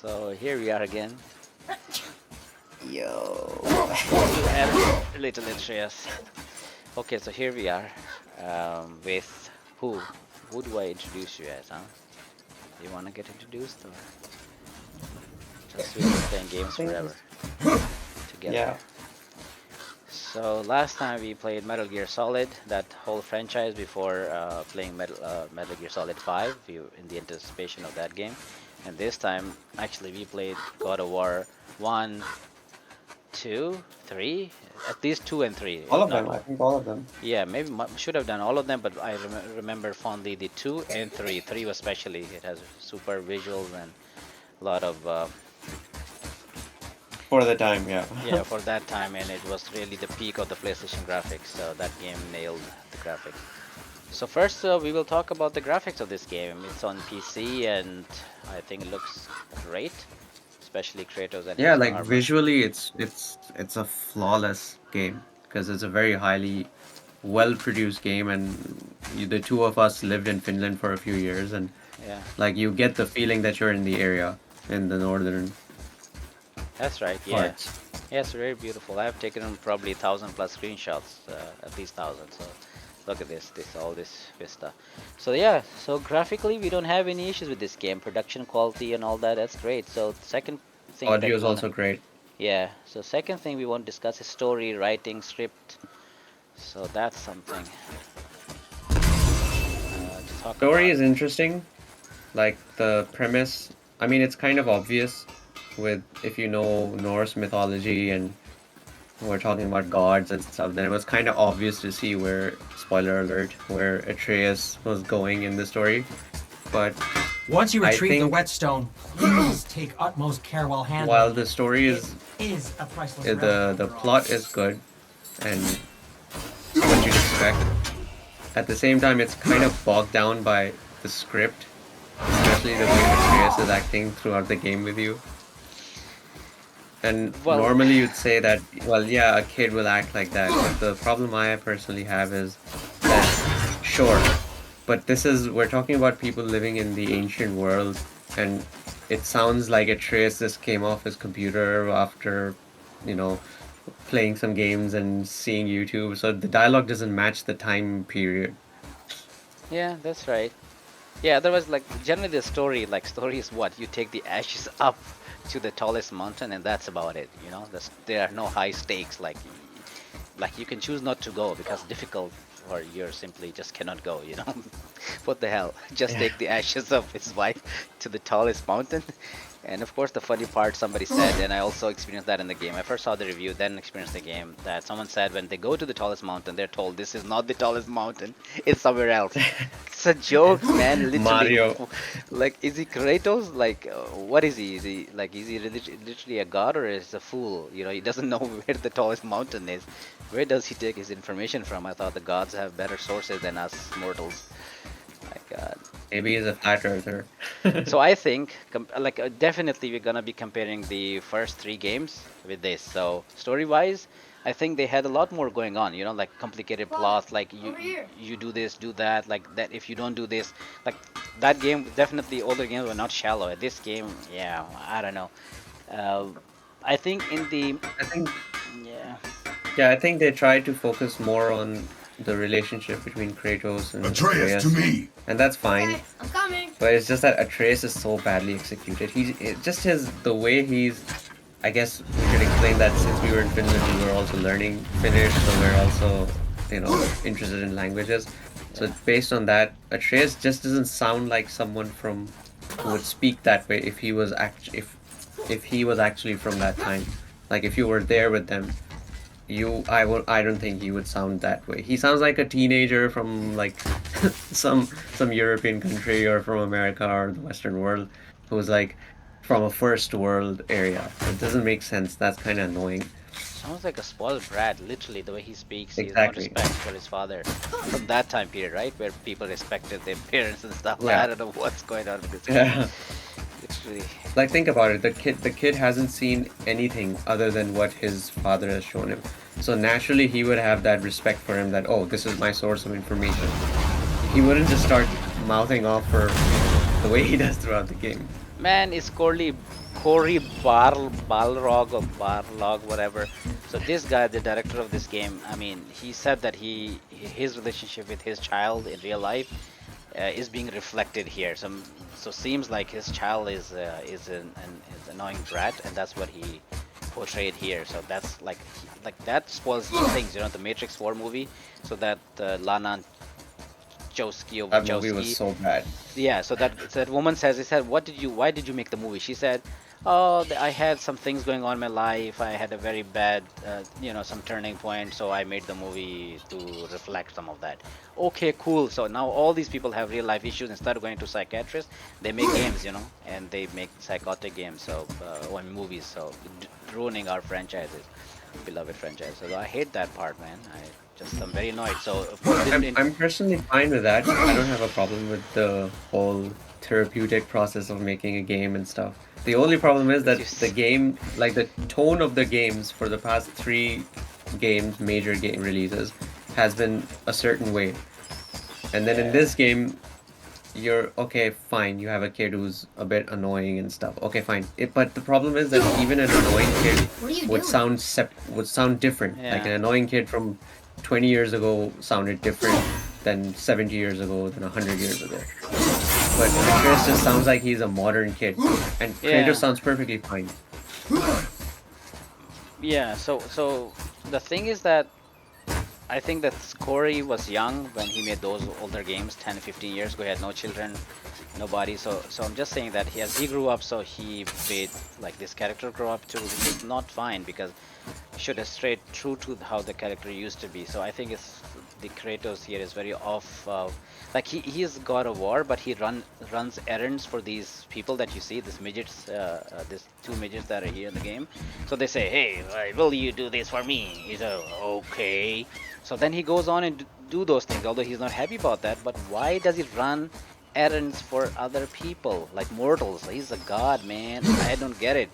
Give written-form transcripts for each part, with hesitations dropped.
So here we are again. Yo. To add a little interest. Okay, so here we are with who? Who do I introduce you as, huh? Do you want to get introduced or just we've been playing I games think forever this. together? Yeah. So last time we played Metal Gear Solid, that whole franchise before playing Metal Gear Solid 5, in the anticipation of that game. And this time, actually, we played God of War 1, 2, 3, at least 2 and 3, All if of not them. I more. think all of them. Yeah, maybe should have done all of them, but I remember fondly the 2 and 3. 3 was especially, it has super visuals and a lot of For the time, yeah. yeah, for that time, and it was really the peak of the PlayStation graphics. So that game nailed the graphics. So first, we will talk about the graphics of this game. It's on PC, and I think it looks great, especially Kratos and Yeah, his like armor. visually it's a flawless game because it's a very highly well-produced game and the two of us lived in Finland for a few years and Yeah, like you get the feeling that you're in the area in the northern that's right. Yeah, parts. yeah, it's very beautiful. I've taken probably 1,000+ screenshots, at least 1,000. So look at all this vista. So yeah, so graphically we don't have any issues with this game. Production quality and all that, that's great. So second thing that Audio we is wanna, also great. yeah. So second thing we want to discuss is story, writing, script. So that's something to talk Story about. is interesting. Like the premise, I mean, it's kind of obvious with if you know Norse mythology and we're talking about gods and stuff, then it was kind of obvious to see where, spoiler alert, where Atreus was going in the story. But Once you I retrieve the think whetstone, please take utmost care while handling while it. the story It is is a priceless relic, the after all. plot is good and what you'd expect, at the same time it's kind of bogged down by the script, especially the way Atreus is acting throughout the game with you. And Well, normally you'd say that, well, yeah, a kid will act like that. But the problem I personally have is that, sure, but we're talking about people living in the ancient world, and it sounds like Atreus just came off his computer after, you know, playing some games and seeing YouTube. So the dialogue doesn't match the time period. yeah, that's right. Yeah, there was like generally the story, like story is what you take the ashes up to the tallest mountain, and that's about it. You know, there are no high stakes. Like you can choose not to go because difficult, or you're simply just cannot go. You know, what the hell? Just Yeah. take the ashes of his wife to the tallest mountain. And of course, the funny part somebody said, and I also experienced that in the game. I first saw the review, then experienced the game. That someone said when they go to the tallest mountain, they're told this is not the tallest mountain; it's somewhere else. It's a joke, man. Literally, Mario. like, is he Kratos? Like, what is he? Is he literally a god or is a fool? You know, he doesn't know where the tallest mountain is. Where does he take his information from? I thought the gods have better sources than us mortals. My God. Maybe he's a flat earther. So I think, definitely we're gonna be comparing the first three games with this. So story-wise, I think they had a lot more going on. You know, like complicated plots, like you do this, do that, like that. If you don't do this, like that game, definitely older games were not shallow. This game, yeah, I don't know. Uh, I think in the I think yeah, Yeah, I think they tried to focus more on the relationship between Kratos and Atreus, to Atreus, me! and that's fine. Okay, I'm coming. But it's just that Atreus is so badly executed. Just the way he's. I guess we should explain that since we were in Finland, we were also learning Finnish, so we're also, interested in languages. So yeah, based on that, Atreus just doesn't sound like someone from who would speak that way if he was actually from that time. Like if you were there with them, I don't think he would sound that way. He sounds like a teenager from like some European country or from America or the Western world who's like from a first world area. It doesn't make sense. That's kind of annoying. sounds like a spoiled brat. Literally, the way he speaks, he has no Exactly. respect for his father. From that time period, right, where people respected their parents and stuff. Like, I Yeah. don't know what's going on with this guy. Yeah. Literally, Like think about it. The kid hasn't seen anything other than what his father has shown him. So naturally he would have that respect for him that, oh, this is my source of information. He wouldn't just start mouthing off for the way he does throughout the game. man, is Cory Balrog or Barlog, whatever. So this guy, the director of this game, I mean, he said that his relationship with his child in real life is being reflected here. So seems like his child is is annoying brat, and that's what he portrayed here. So that's like that spoils things, you know, the Matrix 4 movie. So that Lana Chowski or That movie was Wachowski, so bad. yeah, so that woman says, he said, why did you make the movie? She said, oh, I had some things going on in my life. I had a very bad, you know, some turning point, so I made the movie to reflect some of that. Okay, cool. So now all these people have real life issues. Instead of going to psychiatrists, they make games, you know, and they make psychotic games, so or movies, so ruining our franchises, beloved franchise. So I hate that part, man. I'm very annoyed. So of course, I'm personally fine with that. I don't have a problem with the whole therapeutic process of making a game and stuff. The only problem is that the game, like the tone of the games for the past 3 games, major game releases, has been a certain way. And then in this game, you're okay, fine, you have a kid who's a bit annoying and stuff. Okay, fine. But the problem is that even an annoying kid would sound different. Like an annoying kid from 20 years ago sounded different than 70 years ago, than 100 years ago. But Atreus just sounds like he's a modern kid, and Kratos sounds perfectly fine. Yeah, so the thing is that I think that Cory was young when he made those older games, 10, 15 years ago. He had no children, nobody. So I'm just saying that as he grew up, so he made like this character grow up too, which is not fine because he should have stayed true to how the character used to be. So I think it's the Kratos here is very off. Like he is God of War, but he runs errands for these people that you see, these midgets, these 2 midgets that are here in the game. So they say, hey, will you do this for me? He's okay. So then he goes on and do those things, although he's not happy about that. But why does he run errands for other people, like mortals? He's a god, man. I don't get it.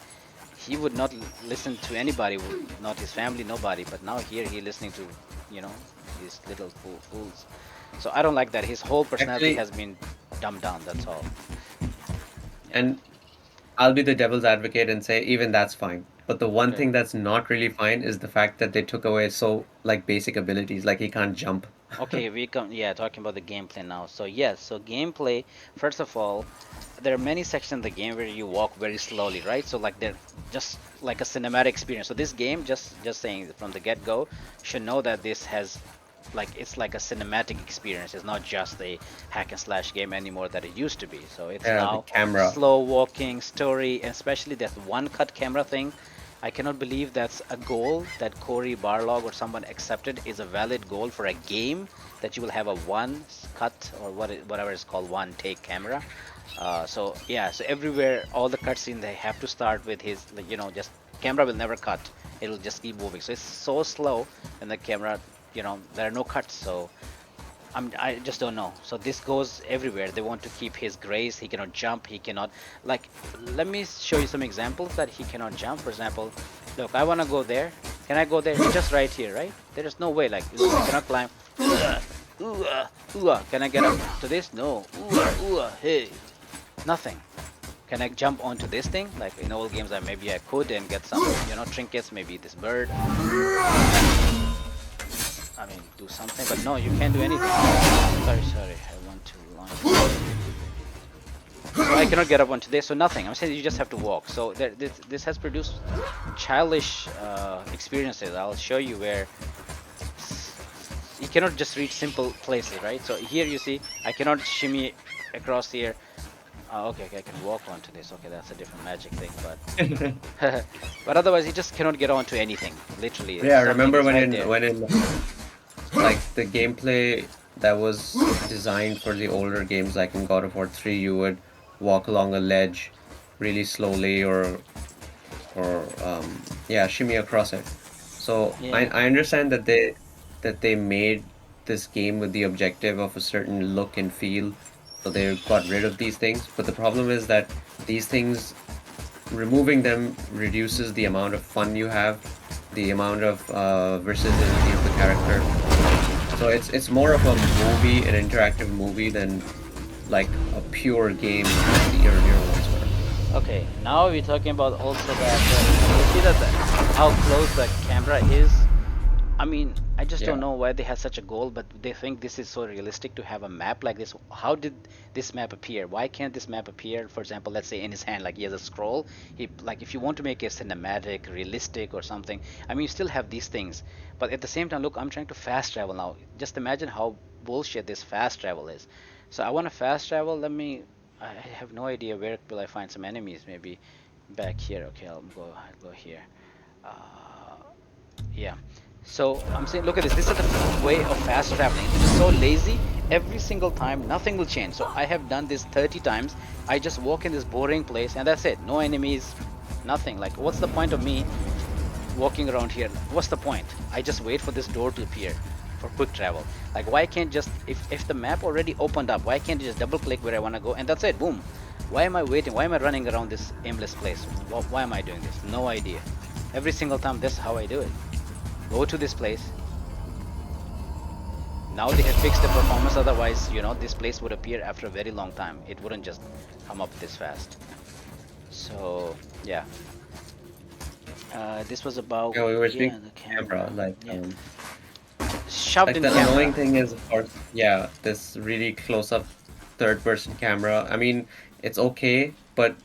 He would not listen to anybody, not his family, nobody. But now here he listening to, you know, these little fools. So I don't like that. His whole personality has been dumbed down. That's all. And I'll be the devil's advocate and say even that's fine. But the one thing that's not really fine is the fact that they took away like basic abilities, like he can't jump. Okay, talking about the gameplay now. So yes, so gameplay, first of all, there are many sections in the game where you walk very slowly, right? So like they're just like a cinematic experience. So this game, just saying from the get-go, should know that this has like it's like a cinematic experience. It's not just a hack and slash game anymore that it used to be. So it's now camera. slow walking story, and especially that one cut camera thing. I cannot believe that's a goal that Cory Barlog or someone accepted is a valid goal for a game, that you will have a one cut or whatever it's called, one take camera. So yeah, so everywhere all the cutscenes they have to start with his, like, you know, just camera will never cut. It'll just keep moving. So it's so slow, and the camera, you know, there are no cuts. So I just don't know. So this goes everywhere. They want to keep his grace. He cannot jump. He cannot, like, let me show you some examples that he cannot jump. For example, look, I want to go there. Can I go there? It's just right here, right? There is no way. Like, I cannot climb. Can I get up to this? No. Hey, nothing. Can I jump onto this thing? Like in old games, maybe I could and get some, you know, trinkets. Maybe this bird. I mean, do something, but no, you can't do anything. Sorry, I want to launch. So I cannot get up onto this, so nothing. I'm saying you just have to walk. So this has produced childish experiences. I'll show you where you cannot just reach simple places, right? So here you see, I cannot shimmy across here. Okay, I can walk onto this. Okay, that's a different magic thing, but but otherwise, you just cannot get onto anything, literally. Yeah, I remember when in like the gameplay that was designed for the older games, like in God of War 3, you would walk along a ledge really slowly or shimmy across it. So I understand that they made this game with the objective of a certain look and feel, so they got rid of these things. But the problem is that these things, removing them reduces the amount of fun you have, the amount of versatility of the character. So it's more of a movie, an interactive movie, than like a pure game as the earlier ones were. Okay, now we're talking about also that you see that how close the camera is. I mean, I just don't Yeah. know why they have such a goal, but they think this is so realistic to have a map like this. How did this map appear? Why can't this map appear, for example, let's say in his hand, like he has a scroll. He like if you want to make it cinematic, realistic, or something. I mean, you still have these things, but at the same time, look, I'm trying to fast travel now. Just imagine how bullshit this fast travel is. So I want to fast travel. Let me. I have no idea where will I find some enemies. Maybe back here. Okay, I'll go here. Uh, yeah. So I'm saying, look at this. This is the way of fast traveling. It is so lazy. Every single time, nothing will change. So I have done this 30 times. I just walk in this boring place, and that's it. No enemies, nothing. Like, what's the point of me walking around here? What's the point? I just wait for this door to appear for quick travel. Like, why can't just if the map already opened up, why can't you just double click where I want to go and that's it? Boom. Why am I waiting? Why am I running around this aimless place? Why am I doing this? No idea. Every single time, that's how I do it. Go to this place. Now they have fixed the performance, otherwise, this place would appear after a very long time. It wouldn't just come up this fast. So, yeah. This was about, Yeah, we were yeah, speaking the camera, camera. like Yeah. Shoved like in the camera. annoying thing is, of course, yeah, this really close-up third-person camera. I mean, it's okay, but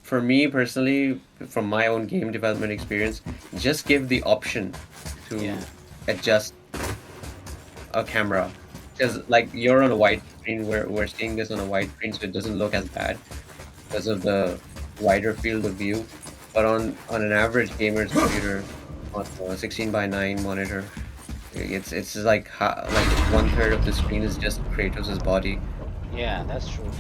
for me personally, from my own game development experience, just give the option to Yeah. adjust a camera. Because like you're on a white screen, we're seeing this on a white screen, so it doesn't look as bad because of the wider field of view. But on an average gamer's computer, on a 16 by 9 monitor, it's like like 1/3 of the screen is just Kratos' body. Yeah, that's true.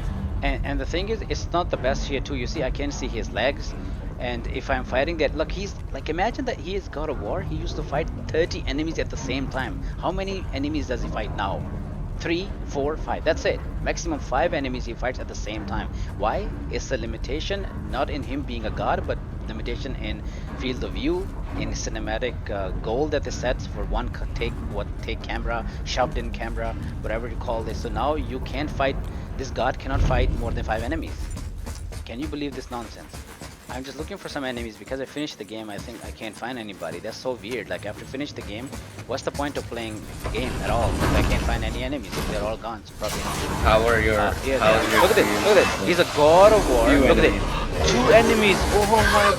And the thing is, it's not the best here too. You see, I can see his legs, and if I'm fighting that, look, he's like, imagine that he is God of War. He used to fight 30 enemies at the same time. How many enemies does he fight now? 3, 4, 5. That's it. Maximum 5 enemies he fights at the same time. Why? It's a limitation, not in him being a god, but limitation in field of view, in cinematic goal that they set for one take camera, shoved in camera, whatever you call this. So now you can't fight. This god cannot fight more than 5 enemies. Can you believe this nonsense? I'm just looking for some enemies because I finished the game. I think I can't find anybody. That's so weird. Like after finish the game, what's the point of playing the game at all? If I can't find any enemies, if they're all gone, so probably not. How are your Here they how are. is your Look at this. Look at this. He's a god of war. Few Look at it. enemies. 2 enemies. Oh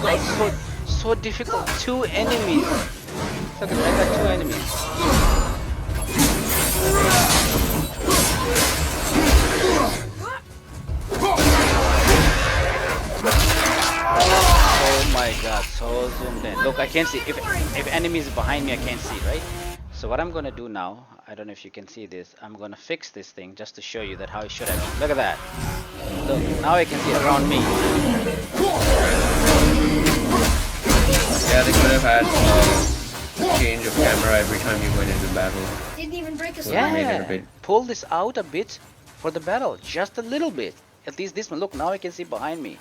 my god, so difficult. 2 enemies. Look at that. I got 2 enemies. Oh my god, so zoomed in. Look, I can't see. If enemies behind me, I can't see, right? So what I'm gonna do now, I don't know if you can see this. I'm gonna fix this thing just to show you that how it should have been. Look at that. Look, now I can see around me. Yeah, they could have had a change of camera every time you went into battle. Didn't even break a Would sweat. have made it a Yeah, bit. pull this out a bit for the battle, just a little bit. At least this one. Look, now I can see behind me.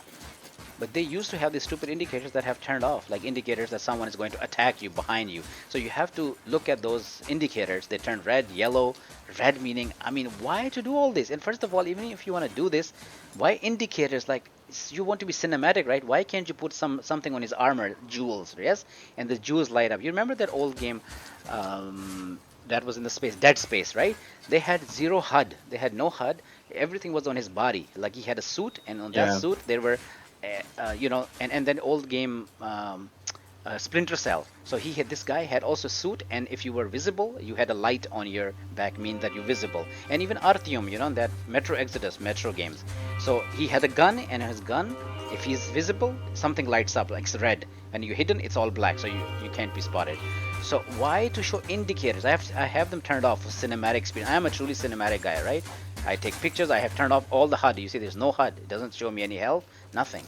But they used to have these stupid indicators that have turned off, like indicators that someone is going to attack you behind you. So you have to look at those indicators. They turn red, yellow, red meaning, I mean, why to do all this? And first of all, even if you want to do this, why indicators? Like, you want to be cinematic, right? Why can't you put something on his armor, jewels, yes? And the jewels light up. You remember that old game that was in the space, Dead Space, right? They had 0 HUD. They had no HUD. Everything was on his body. Like he had a suit, and on that Yeah. suit there were and then old game Splinter Cell. So this guy had also suit, and if you were visible, you had a light on your back, mean that you're visible. And even Artyom, that Metro Exodus, Metro games. So he had a gun, and his gun, if he's visible, something lights up, like it's red. When you're hidden, it's all black, so you can't be spotted. So why to show indicators? I have them turned off for cinematic experience. I am a truly cinematic guy, right? I take pictures. I have turned off all the HUD. You see, there's no HUD. It doesn't show me any health. Nothing.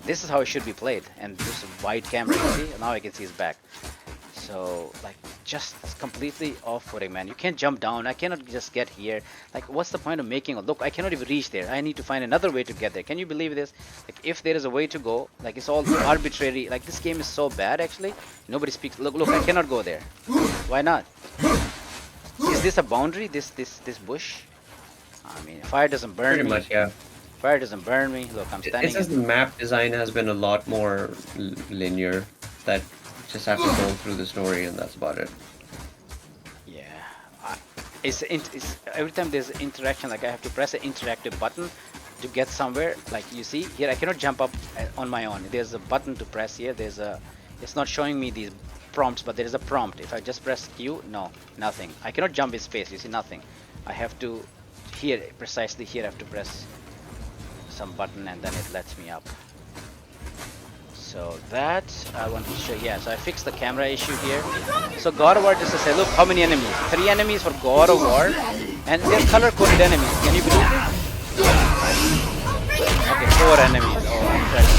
This is how it should be played. And this wide camera, you see? Now I can see his back. So, like, just completely off-putting, man. You can't jump down. I cannot just get here. Like, what's the point of making a look? I cannot even reach there. I need to find another way to get there. Can you believe this? Like, if there is a way to go, like, it's all arbitrary. Like, this game is so bad, actually. Nobody speaks. Look, I cannot go there. Why not? Is this a boundary? This bush? I mean, fire doesn't burn Pretty me. much, yeah. fire doesn't burn me. Look, I'm It's standing just the in. map design has been a lot more linear. That just have to go through the story and that's about it. Yeah. I, it's every time there's interaction, like I have to press an interactive button to get somewhere. Like you see here, I cannot jump up on my own. There's a button to press here. There's a. It's not showing me these prompts, but there is a prompt. If I just press Q, no, nothing. I cannot jump in space. You see nothing. I have to here precisely here. I have to press some button and then it lets me up. So that I want to show. Yeah, so I fixed the camera issue here. So God of War, just to say, look how many enemies. 3 enemies for God of War, and they're color-coded enemies. Can you believe it? Okay, 4 enemies. Oh, I'm sorry.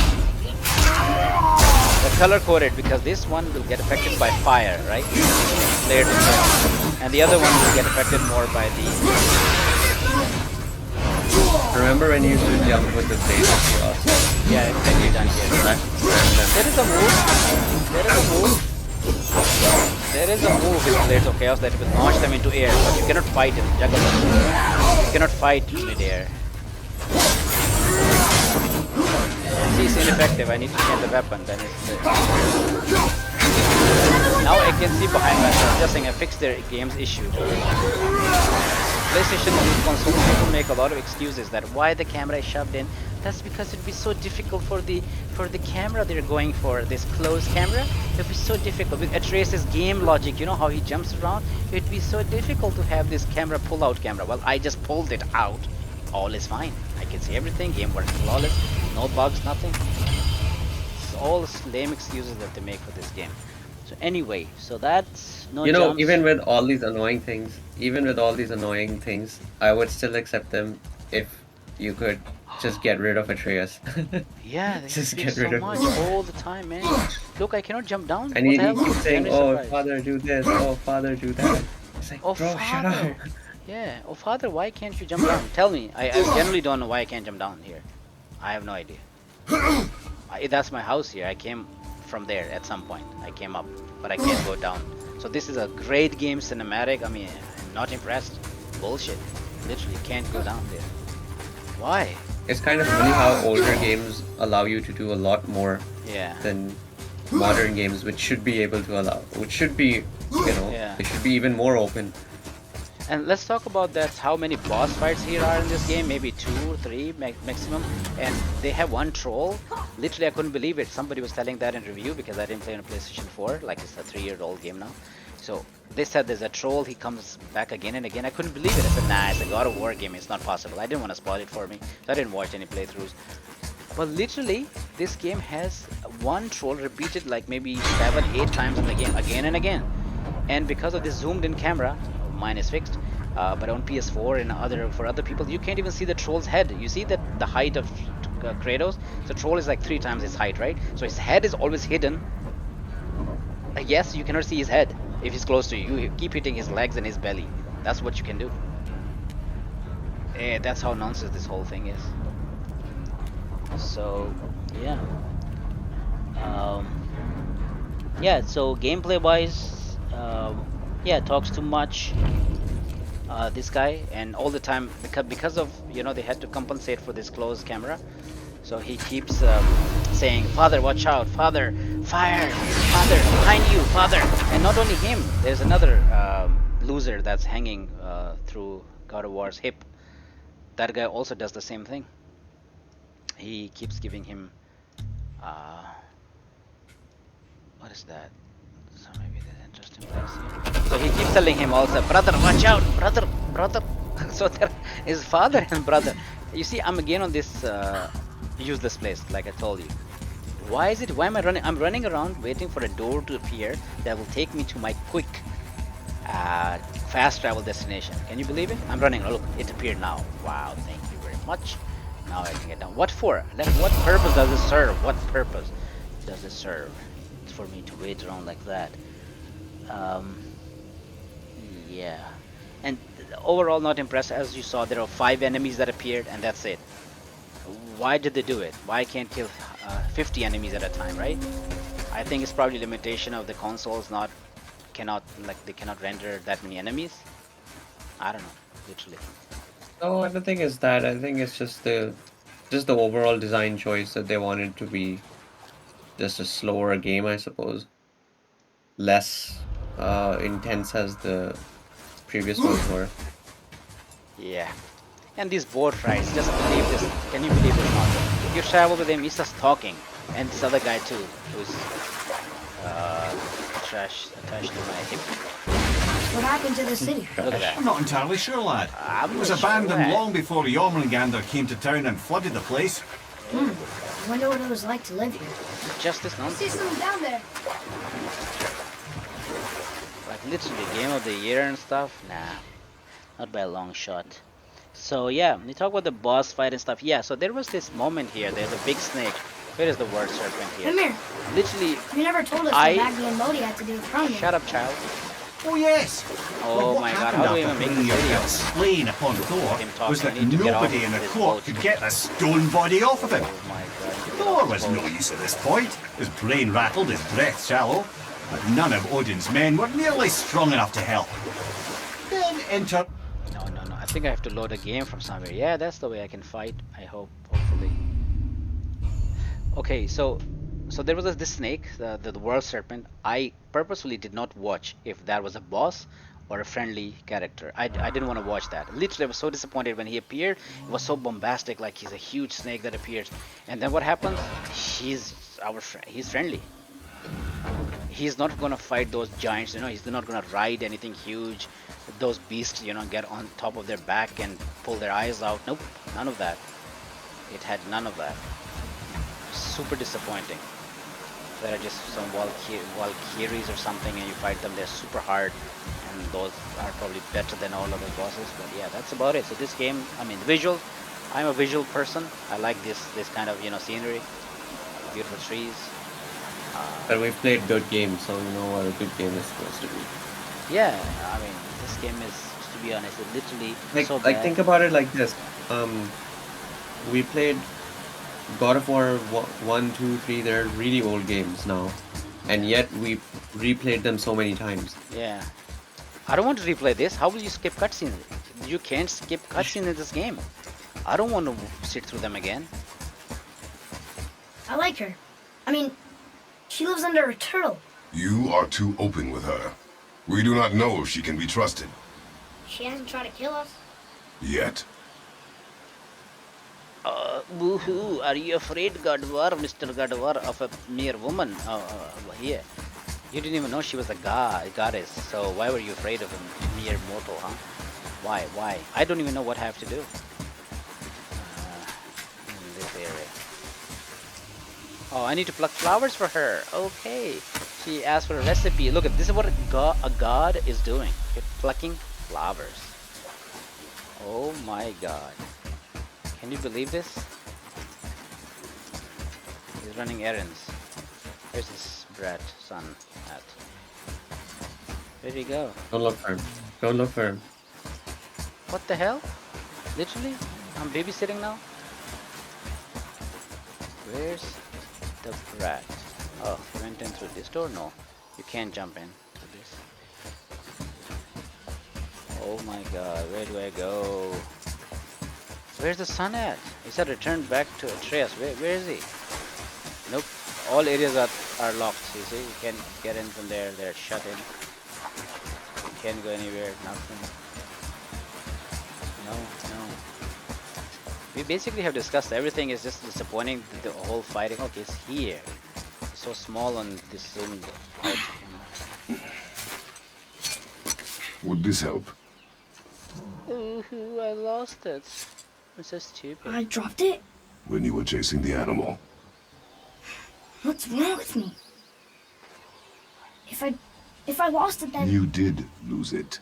They're color-coded because this one will get affected by fire, right? Layered in there. And the other one will get affected more by the. Remember when you used to jump with the blades of chaos? Yeah, exactly done here. There is a move. There is a move. There is a move with Blades of Chaos that will launch them into air, but you cannot fight it. Juggle them. You cannot fight mid-air. See, it's ineffective. I need to change the weapon. Then it's. Now I can see behind myself. Just saying, I fixed their game's issue. PlayStation console people make a lot of excuses that why the camera is shoved in. That's because it'd be so difficult for the camera they're going for, this closed camera. It'd be so difficult with Atreus' game logic. You know how he jumps around. It'd be so difficult to have this camera pull-out camera. Well, I just pulled it out. All is fine. I can see everything. Game works flawless. No bugs. Nothing. It's all lame excuses that they make for this game. So anyway, so that's no. You know, jumps. even with all these annoying things, I would still accept them if you could just get rid of Atreus. Yeah, they Just speak get so rid of much him. all the time, man. Look, I cannot jump down. And What he the hell? keeps saying, Genuinely "Oh, surprised. father, do this. Oh, father, do that." It's like, Oh, bro, shut up. father. Yeah. Oh, father, why can't you jump down? Tell me. I generally don't know why I can't jump down here. I have no idea. That's my house here. I came from there at some point. I came up, but I can't go down. So this is a great game cinematic. I mean, I'm not impressed. Bullshit. Literally can't go down there. Why? It's kind of funny how older games allow you to do a lot more Yeah. than modern games, which should be able to allow, which should be, Yeah. they should be even more open. And let's talk about that. How many boss fights here are in this game? Maybe 2 or 3 maximum. And they have one troll. Literally, I couldn't believe it. Somebody was telling that in review because I didn't play on a PlayStation 4. Like it's a 3-year-old game now. So they said there's a troll. He comes back again and again. I couldn't believe it. I said, nah, it's a God of War game. It's not possible. I didn't want to spoil it for me. So I didn't watch any playthroughs. But literally, this game has one troll repeated like maybe 7, 8 times in the game, again and again. And because of this zoomed-in camera, mine is fixed, but on PS4 and for other people, you can't even see the troll's head. You see that the height of Kratos? The troll is like 3 times his height, right? So his head is always hidden. Yes, you cannot see his head if he's close to you. You keep hitting his legs and his belly. That's what you can do. That's how nonsense this whole thing is. So, yeah. Yeah, so gameplay wise, yeah, talks too much, this guy, and all the time, because of, they had to compensate for this closed camera, so he keeps saying, father, watch out, father, fire, father, behind you, father. And not only him, there's another loser that's hanging through God of War's hip. That guy also does the same thing. He keeps giving him what is that? So maybe there's an interesting place here. So he keeps telling him also, brother, watch out, brother. So there is father and brother. You see, I'm again on this useless place, like I told you. Why am I running? I'm running around waiting for a door to appear that will take me to my quick fast travel destination. Can you believe it? I'm running. Oh, look, it appeared now. Wow, thank you very much. Now I can get down. What for? What purpose does it serve? What purpose does it serve? It's for me to wait around like that. Yeah. And overall not impressed. As you saw, there are 5 enemies that appeared and that's it. Why did they do it? Why can't kill 50 enemies at a time, right? I think it's probably limitation of the consoles they cannot render that many enemies. I don't know, literally. No, the thing is that I think it's just the just the overall design choice that they wanted to be just a slower game, I suppose. Less intense as the previous ones were. Yeah. And these boat rides, just believe this. Can you believe this, Marco? You travel with him, he's just talking. And this other guy too, who's attached to my hip. What happened to the city? Look at that. I'm not entirely sure, lad. I'm It was not sure abandoned why. long before Jormungandr came to town and flooded the place. I wonder what it was like to live here. Just this I nonsense. see something down there. Like literally game of the year and stuff? Nah, not by a long shot. So yeah, you talk about the boss fight and stuff. Yeah, so there was this moment here. There's a big snake. Where is the word serpent here? Come here. Literally, You never told us I- what Magni and Modi had to do with Cromwell. shut up, child. Oh, yes. Oh Well, what my god, happened how do we after even make bringing this your video? guilt slain upon Thor Him talking, was that I need to get off nobody in the this court boat. could get the stone body off of him. Oh my god. Thor was no use at this point. His brain rattled, his breath shallow, but none of Odin's men were nearly strong enough to help. Then enter... No, no, no. I think I have to load a game from somewhere. Yeah, that's the way I can fight. I hope, hopefully. Okay, so there was this snake, the world serpent. I purposefully did not watch if that was a boss or a friendly character. I didn't want to watch that. Literally, I was so disappointed when he appeared. It was so bombastic, like he's a huge snake that appears. And then what happens? He's our friend. He's friendly. He's not gonna fight those giants, you know. He's not gonna ride anything huge. Those beasts, you know, get on top of their back and pull their eyes out. Nope, none of that. It had none of that. Super disappointing. There are just some Valkyries or something, and you fight them. They're super hard, and those are probably better than all other bosses. But yeah, that's about it. So this game, I mean, the visual. I'm a visual person. I like this kind of, you know, scenery, beautiful trees. But we've played good games, so we know what a good game is supposed to be. Yeah, I mean, this game is, to be honest, it literally so Like bad. think about it like this. We played God of War 1, 2, 3, they're really old games now. And yet we replayed them so many times. Yeah. I don't want to replay this. How will you skip cutscenes? You can't skip cutscenes in this game. I don't want to sit through them again. I like her. I mean, she lives under a turtle. You are too open with her. We do not know if she can be trusted. She hasn't tried to kill us. Yet. Boo-hoo, are you afraid, Godwar, Mr. Godwar, of a mere woman? Here. You didn't even know she was a goddess, so why were you afraid of a mere mortal, huh? Why? I don't even know what I have to do. In this area. Oh, I need to pluck flowers for her. Okay. She asked for a recipe. Look, this is what a god is doing. You're plucking flowers. Oh my god. Can you believe this? He's running errands. Where's his brat son at? Where'd he go? Don't look for him. Don't look for him. What the hell? Literally? I'm babysitting now? Where's the brat? Oh, he went in through this door? No. You can't jump in through this. Oh my god, where do I go? Where's the son at? He said return back to Atreus. Where is he? Nope. All areas are locked. You see, you can't get in from there. They're shut in. You can't go anywhere. Nothing. No. We basically have discussed everything. Is just disappointing. The whole fighting. Okay, it's here. It's so small on this zoomed out. Would this help? Ooh, I lost it. I'm so stupid. I dropped it? When you were chasing the animal. What's wrong with me? If I lost it, then... You did lose it.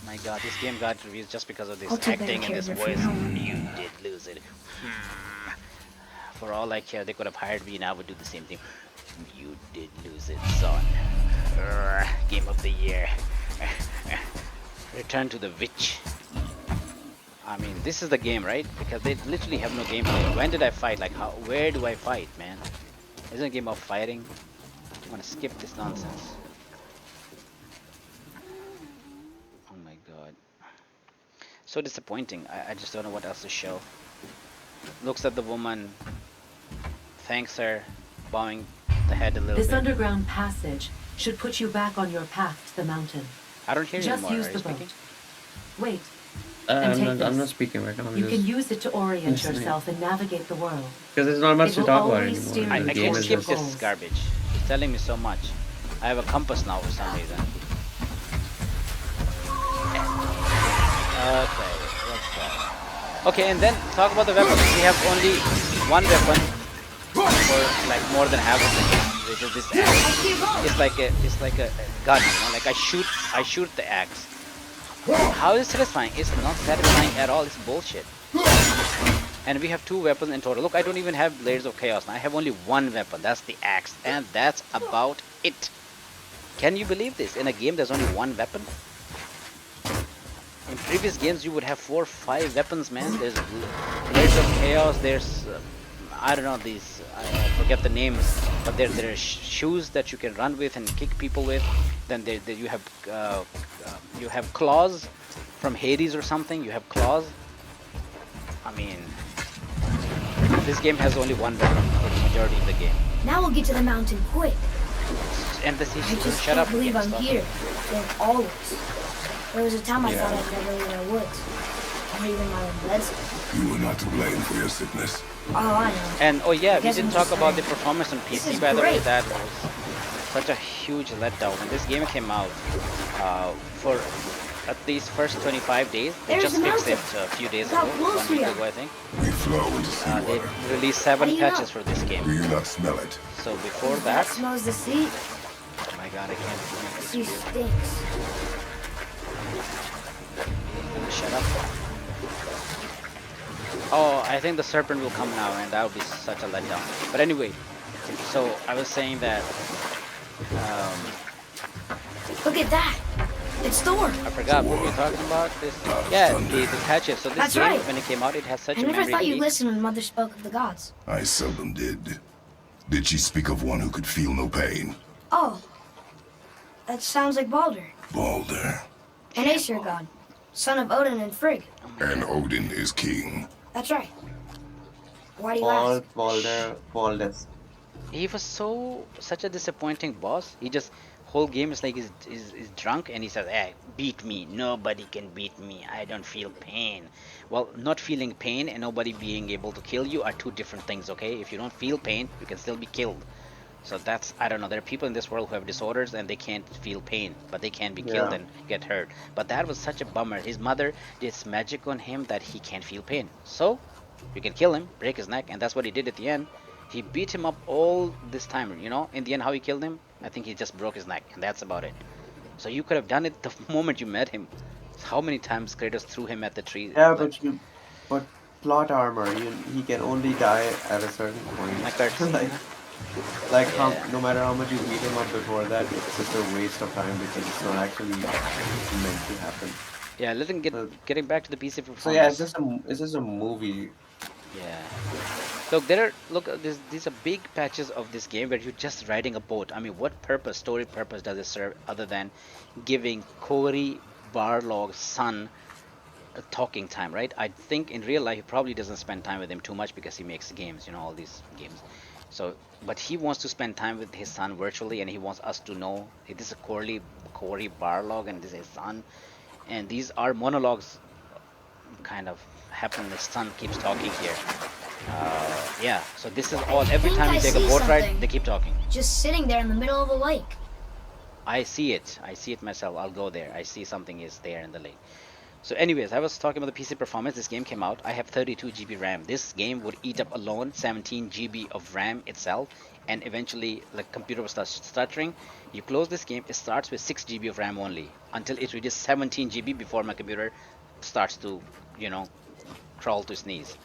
My god, this game got reviews just because of this I'll take better acting and care this of it voice. from now on. You did lose it. For all I care, they could have hired me and I would do the same thing. You did lose it, son. Game of the year. Return to the witch. I mean, this is the game, right? Because they literally have no gameplay. When did I fight? Like, where do I fight, man? Isn't it a game of fighting? I want to skip this nonsense. Oh my god. So disappointing. I just don't know what else to show. Looks at the woman, thanks her, bowing the head a little This bit. underground passage should put you back on your path to the mountain. I don't hear you Just anymore. use Are the you boat. speaking? Wait. And take I'm this. not speaking right now. I'm You just can use it to orient listening. yourself and navigate the world. because there's not much It to will talk about always anymore. steer I you The can't game towards is skip just your this goals. garbage. It's telling me so much. I have a compass now for some reason. Okay, what's that? Okay, and then talk about the weapons. We have only one weapon for like more than half of the game, which is this axe. It's like a gun, you know? Like I shoot the axe. How is it satisfying? It's not satisfying at all. It's bullshit. And we have two weapons in total. Look, I don't even have Blades of Chaos now. I have only one weapon. That's the axe, and that's about it. Can you believe this? In a game, there's only one weapon. In previous games, you would have 4 or 5 weapons, man. There's Blades of Chaos. There's I don't know these. I forget the names, but there are shoes that you can run with and kick people with. Then there you have claws from Hades or something. You have claws. I mean, this game has only one weapon for the majority of the game. Now we'll get to the mountain quick. And the I just shut can't up. believe Yes, I'm stop. here. Like always. There was a time I Yeah. thought I'd never leave my woods. Or even my own beds. You were not to blame for your sickness. Oh, I know. And oh yeah, we guess I'm didn't talk just about the saying. performance on This PC. is By the way, great. that was such a huge letdown. When this game came out, for at least first 25 days, they There's just the fixed it mountain. a few days Look how ago, close 1 we week are. ago, I think. We flow into They seawater. released How 7 do you know? patches for this game. Do you not smell it? So before That that, smells the sea. oh my god, I can't make this Sea video. stinks. Shut up. Oh, I think the serpent will come now, and that will be such a letdown. But anyway, so I was saying that Look at that. It's Thor. I forgot what we were talking about. This, yeah, the patches. So this That's game, right. when it came out, it has such I a never memory thought you leak. listened when Mother spoke of the gods. I seldom did. Did she speak of one who could feel no pain? Oh. That sounds like Baldur. Balder. An Aesir god. Son of Odin and Frigg. And Odin is king. That's right. Why do you ask? Baldus. He was such a disappointing boss. He just whole game is like he's drunk and he says, "Hey, beat me. Nobody can beat me. I don't feel pain." Well, not feeling pain and nobody being able to kill you are two different things. Okay, if you don't feel pain, you can still be killed. So that's, I don't know. There are people in this world who have disorders and they can't feel pain, but they can be killed Yeah. and get hurt. But that was such a bummer. His mother did magic on him that he can't feel pain. So you can kill him, break his neck, and that's what he did at the end. He beat him up all this time, you know. In the end, how he killed him, I think he just broke his neck, and that's about it. So you could have done it the moment you met him. How many times Kratos threw him at the tree? Yeah, like, but plot armor, he can only die at a certain point. Like cutscene, like Yeah. no matter how much you beat him up before that, it's just a waste of time because it's not actually meant to happen. yeah, getting back to the PC performance. So yeah, it's just a movie. Yeah. Look, these are big patches of this game where you're just riding a boat. I mean, what story purpose does it serve other than giving Cory Barlog's son a talking time, right? I think in real life he probably doesn't spend time with him too much because he makes games, you know, all these games. So, but he wants to spend time with his son virtually, and he wants us to know hey, this is Cory Barlog, and this is his son, and these are monologues kind of happen. His son keeps talking here. Yeah, so this is all. Every think time I you take a see boat ride, something. they keep talking. Just sitting there in the middle of the lake. I see it. I see it myself. I'll go there. I see something is there in the lake. So anyways, I was talking about the PC performance. This game came out. I have 32 GB RAM. This game would eat up alone 17 GB of RAM itself, and eventually the computer will start stuttering. You close this game, it starts with 6 GB of RAM only until it reaches 17 GB before my computer starts to, you know, crawl to its knees.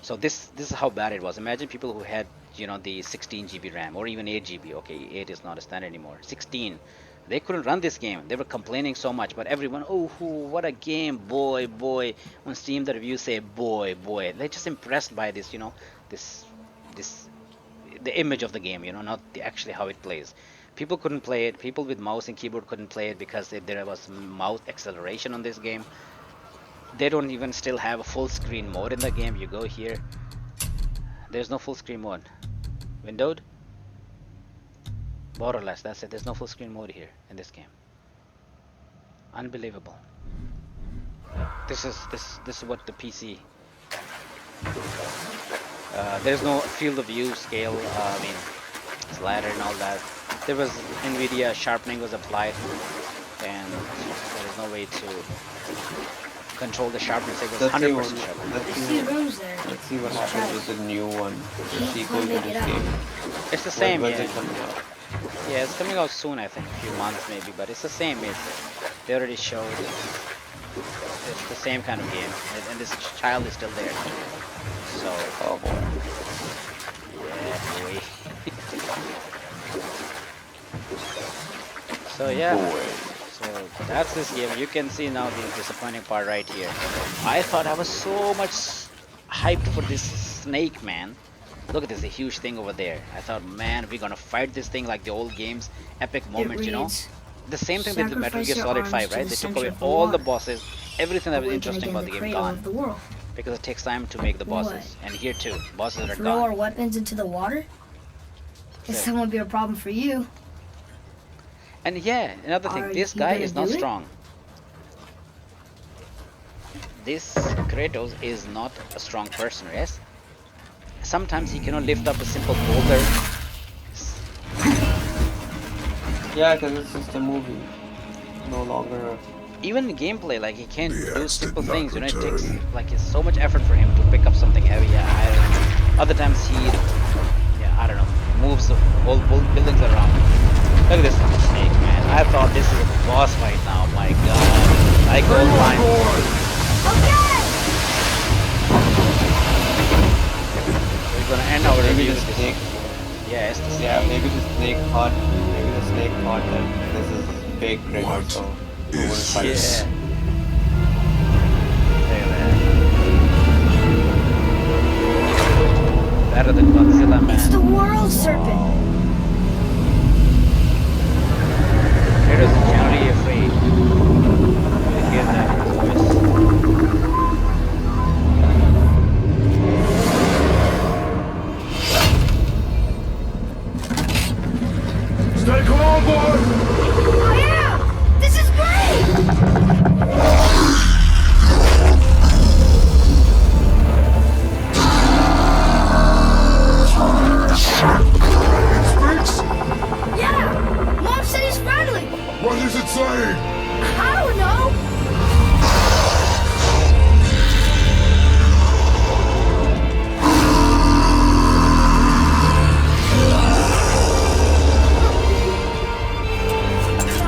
So this is how bad it was. Imagine people who had, you know, the 16 GB RAM or even 8 GB. Okay, 8 is not a standard anymore. 16. They couldn't run this game. They were complaining so much, but everyone, oh, what a game, boy. On Steam, the reviews say, boy. They're just impressed by this, you know, the image of the game, you know, not actually how it plays. People couldn't play it. People with mouse and keyboard couldn't play it because there was mouse acceleration on this game. they don't even still have a full screen mode in the game. You go here, there's no full screen mode. Windowed? Borderless, that's it. There's no full screen mode here in this game. Unbelievable. This is what the PC. There's no field of view scale. I mean, slider and all that. There was NVIDIA sharpening was applied, and there is no way to control the sharpness. It was Let's see 100% what, sharp. let's I see see what, rooms there. let's see what happens with the new one, the Can't sequel to make it this out. game. It's the same, When's yeah. it coming out? Yeah, it's coming out soon, I think, a few months maybe, but it's the same. They already showed it's the same kind of game, and this child is still there. So, Oh boy. yeah, boy. So yeah, Boy. so that's this game. You can see now the disappointing part right here. I thought I was so much hyped for this snake, man. Look at this, a huge thing over there. I thought, man, we're gonna fight this thing like the old games, epic moment, you know? reads, The same thing with the Metal "Sacrifice Gear your Solid arms 5, to right? the They took center away of the all the water. bosses, everything that was We're interesting gonna about the get game cradle of gone. the world. Because it takes time to make the What? bosses. And here too, bosses are Throw our gone. weapons into the water? Guess Yeah. that won't be a problem for you. And yeah, another thing, Are this you guy gonna is not do it? strong. This Kratos is not a strong person, yes? Sometimes he cannot lift up a simple boulder. Yeah, because it's just a movie. No longer a... Even in gameplay, like he can't The do axe simple did not things, you know, it takes return. like it's so much effort for him to pick up something heavy. Yeah, other times he, yeah, I don't know, moves the whole buildings around. Look at this snake, man. I thought this is a boss fight now, my god. Like gold line. We're gonna end our Maybe review the with this. snake... Yeah, it's the snake. Yeah, maybe the snake thought that this is big Kratos, What so he is wouldn't fight Yeah. this? Look at that. Better than Godzilla, man. It's the world serpent. Kratos is generally afraid. You hear that in his voice. Stay calm, boy! Oh yeah! This is great! Speaks? Yeah! Mom said he's friendly! What does it say? I don't know!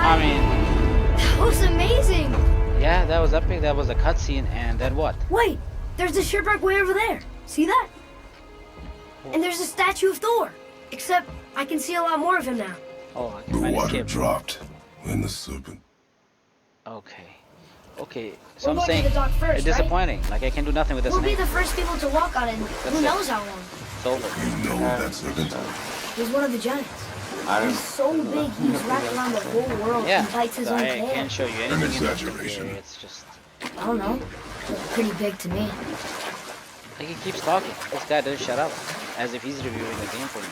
I mean, That was amazing! yeah, that was epic. That was a cutscene, and then what? Wait, there's a shipwreck way over there. See that? And there's a statue of Thor. Except I can see a lot more of him now. Oh, I can The find water escape. dropped. And the serpent. Okay. Okay, so We're I'm going to saying the dock first, it's right? disappointing. Like I can do nothing with this We'll be snake. the first people to walk on it. in Who it. knows how long? It's over. You know that serpent? He's one of the giants. I don't He's so big, he's wrapped around the whole world. Yeah, He bites his so own I tail. can't show you anything in this exaggeration. video. It's just I don't know. Looks pretty big to me. like he keeps talking. This guy doesn't shut up, as if he's reviewing the game for me.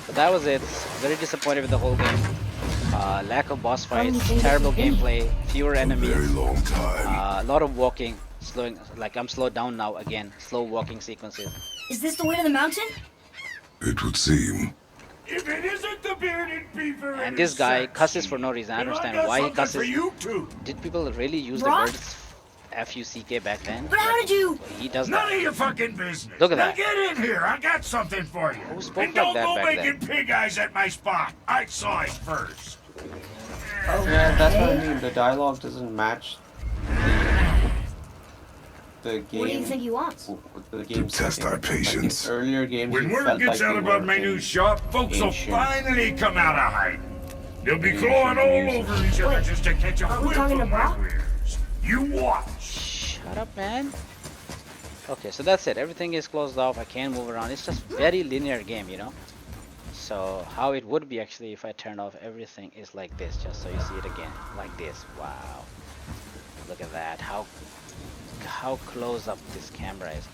But that was it. Very disappointed with the whole game. Lack of boss How do you fights, think terrible it's been? gameplay, fewer A very enemies, long time. a lot of walking, slowing. Like I'm slowed down now again. Slow walking sequences. Is this the way to the mountain? It would seem. If it isn't the bearded beaver And this guy cusses for no reason. I understand why he cusses. For you too. Did people really use Brock? the words F-U-C-K back then? But how did you... He does None that. of your fucking business. Look at Now that. get in here. I got something for you. Who spoke And like don't that go back making pig eyes at my spot. I saw it first. Yeah, that's what I mean. The dialogue doesn't match the game. What do you think he wants? The game test setting. our patience. Like in earlier games, When you word felt gets like out you about were my in new shop, folks will ancient finally come out of hiding. They'll be ancient clawing all years. over each other Wait, just to catch a are we whiff talking of to my Brock? wares. You watch. Shut up, man. Okay, so that's it. Everything is closed off. I can't move around. It's just very linear game, you know. So how it would be actually if I turn off everything is like this, just so you see it again, like this. Wow, look at that, how close up this camera is.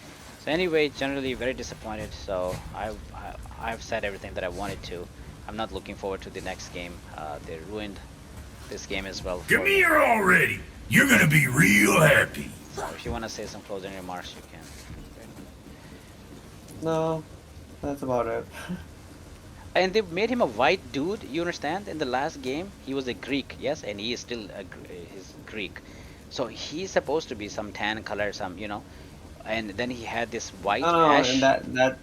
So anyway, generally very disappointed. So I've said everything that I wanted to. I'm not looking forward to the next game. They ruined this game as well. Come here already. You're gonna be real happy. So if you want to say some closing remarks, you can. No, that's about it. And they made him a white dude. You understand? In the last game, he was a Greek, yes, and he is still he's Greek. So he's supposed to be some tan color, some and then he had this white ash. And that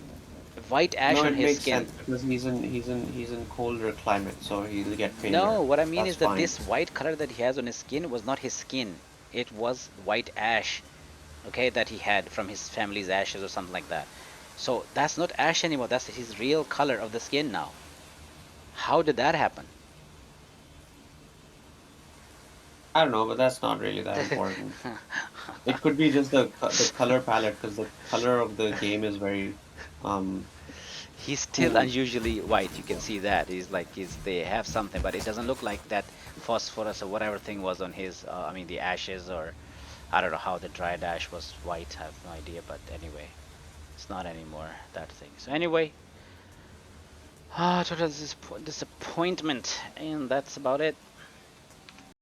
white ash no, on it his makes skin. sense because he's in colder climate, so he'll get paler. No, what I mean That's is that fine. this white color that he has on his skin was not his skin. It was white ash, okay, that he had from his family's ashes or something like that. So that's not ash anymore. That's his real color of the skin now. How did that happen? I don't know, but that's not really that important. It could be just the color palette, because the color of the game is very He's still unusually white. You can see that. They have something, but it doesn't look like that phosphorus or whatever thing was on his. I mean, the ashes, or I don't know how the dried ash was white. I have no idea, but anyway, it's not anymore that thing. So anyway, total disappointment, and that's about it.